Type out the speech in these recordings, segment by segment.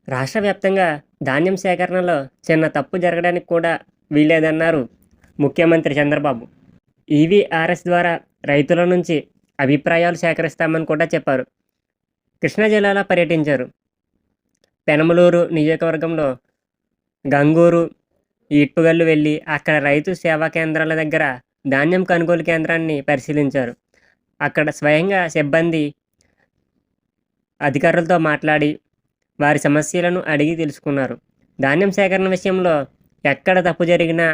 రాష్ట్ర వ్యాప్తంగా ధాన్యం సేకరణలో చిన్న తప్పు జరగడానికి కూడా వీల్లేదన్నారు ముఖ్యమంత్రి చంద్రబాబు. ఈవీఆర్ఎస్ ద్వారా రైతుల నుంచి అభిప్రాయాలు సేకరిస్తామని కూడా చెప్పారు. కృష్ణా జిల్లాలో పర్యటించారు. పెనమలూరు నియోజకవర్గంలో గంగూరు, ఈడ్పుగల్లు వెళ్ళి అక్కడ రైతు సేవా కేంద్రాల దగ్గర ధాన్యం కొనుగోలు కేంద్రాన్ని పరిశీలించారు. అక్కడ స్వయంగా సిబ్బంది అధికారులతో మాట్లాడి వారి సమస్యలను అడిగి తెలుసుకున్నారు. ధాన్యం సేకరణ విషయంలో ఎక్కడ తప్పు జరిగినా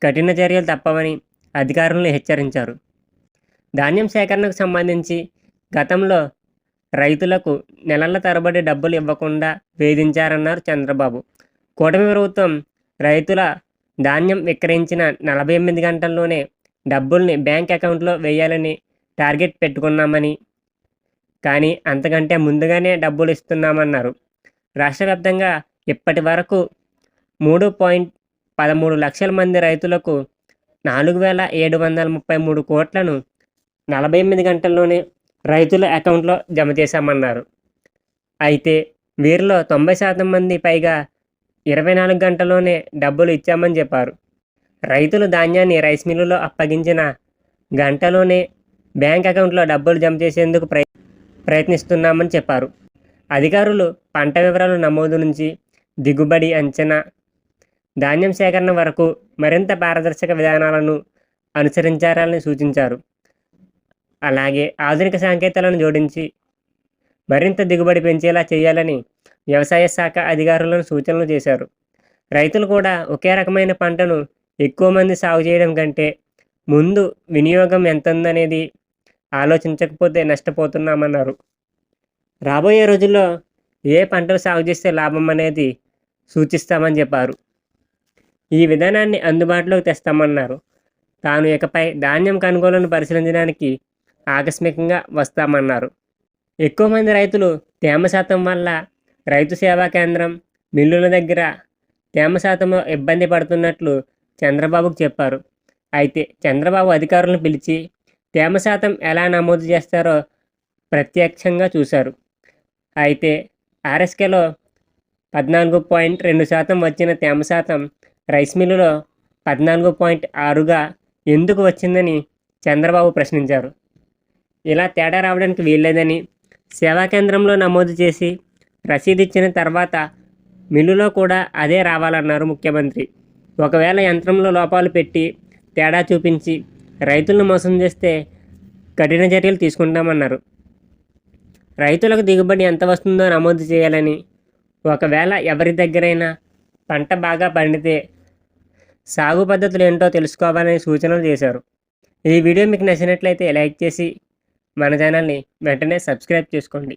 కఠిన చర్యలు తప్పవని అధికారులను హెచ్చరించారు. ధాన్యం సేకరణకు సంబంధించి గతంలో రైతులకు నెలల తరబడి డబ్బులు ఇవ్వకుండా వేధించారన్నారు చంద్రబాబు. కూటమి ప్రభుత్వం రైతుల ధాన్యం విక్రయించిన 48 గంటల్లోనే డబ్బుల్ని బ్యాంక్ అకౌంట్లో వేయాలని టార్గెట్ పెట్టుకున్నామని, కానీ అంతకంటే ముందుగానే డబ్బులు ఇస్తున్నామన్నారు. రాష్ట్ర వ్యాప్తంగా ఇప్పటి వరకు 3.13 లక్షల మంది రైతులకు 4,733 కోట్లను 48 గంటల్లోనే రైతుల అకౌంట్లో జమ చేశామన్నారు. అయితే వీరిలో 90% మంది పైగా 24 గంటల్లోనే డబ్బులు ఇచ్చామని చెప్పారు. రైతులు ధాన్యాన్ని రైస్ మిల్లులో అప్పగించిన గంటలోనే బ్యాంక్ అకౌంట్లో డబ్బులు జమ చేసేందుకు ప్రయత్నిస్తున్నామని చెప్పారు. అధికారులు పంట వివరాల నమోదు నుంచి దిగుబడి అంచనా, ధాన్యం సేకరణ వరకు మరింత పారదర్శక విధానాలను అనుసరించాలని సూచించారు. అలాగే ఆధునిక సాంకేతికతలను జోడించి మరింత దిగుబడి పెంచేలా చేయాలని వ్యవసాయ శాఖ అధికారులను సూచనలు చేశారు. రైతులు కూడా ఒకే రకమైన పంటను ఎక్కువ మంది సాగు చేయడం కంటే ముందు వినియోగం ఎంతుందనేది ఆలోచించకపోతే నష్టపోతున్నామన్నారు. రాబోయే రోజుల్లో ఏ పంటలు సాగు చేస్తే లాభం అనేది సూచిస్తామని చెప్పారు. ఈ విధానాన్ని అందుబాటులోకి తెస్తామన్నారు. తాను ఇకపై ధాన్యం కొనుగోలును పరిశీలించడానికి ఆకస్మికంగా వస్తామన్నారు. ఎక్కువ మంది రైతులు తేమ శాతం వల్ల రైతు సేవా కేంద్రం, మిల్లుల దగ్గర తేమ శాతంలో ఇబ్బంది పడుతున్నట్లు చంద్రబాబుకు చెప్పారు. అయితే చంద్రబాబు అధికారులను పిలిచి తేమ శాతం ఎలా నమోదు చేస్తారో ప్రత్యక్షంగా చూశారు. అయితే ఆర్ఎస్కేలో 14.2% వచ్చిన తేమ శాతం రైస్ మిల్లులో 14.6గా ఎందుకు వచ్చిందని చంద్రబాబు ప్రశ్నించారు. ఇలా తేడా రావడానికి వీల్లేదని, సేవా కేంద్రంలో నమోదు చేసి రసీదు ఇచ్చిన తర్వాత మిల్లులో కూడా అదే రావాలన్నారు ముఖ్యమంత్రి. ఒకవేళ యంత్రంలో లోపాలు పెట్టి తేడా చూపించి రైతులను మోసం చేస్తే కఠిన చర్యలు తీసుకుంటామన్నారు. రైతులకు దిగుబడి ఎంత వస్తుందో నమోదు చేయాలని, ఒకవేళ ఎవరి దగ్గరైనా పంట బాగా పండితే సాగు పద్ధతులు ఏంటో తెలుసుకోవాలని సూచనలు చేశారు. ఈ వీడియో మీకు నచ్చినట్లయితే లైక్ చేసి మన ఛానల్ని వెంటనే సబ్స్క్రైబ్ చేసుకోండి.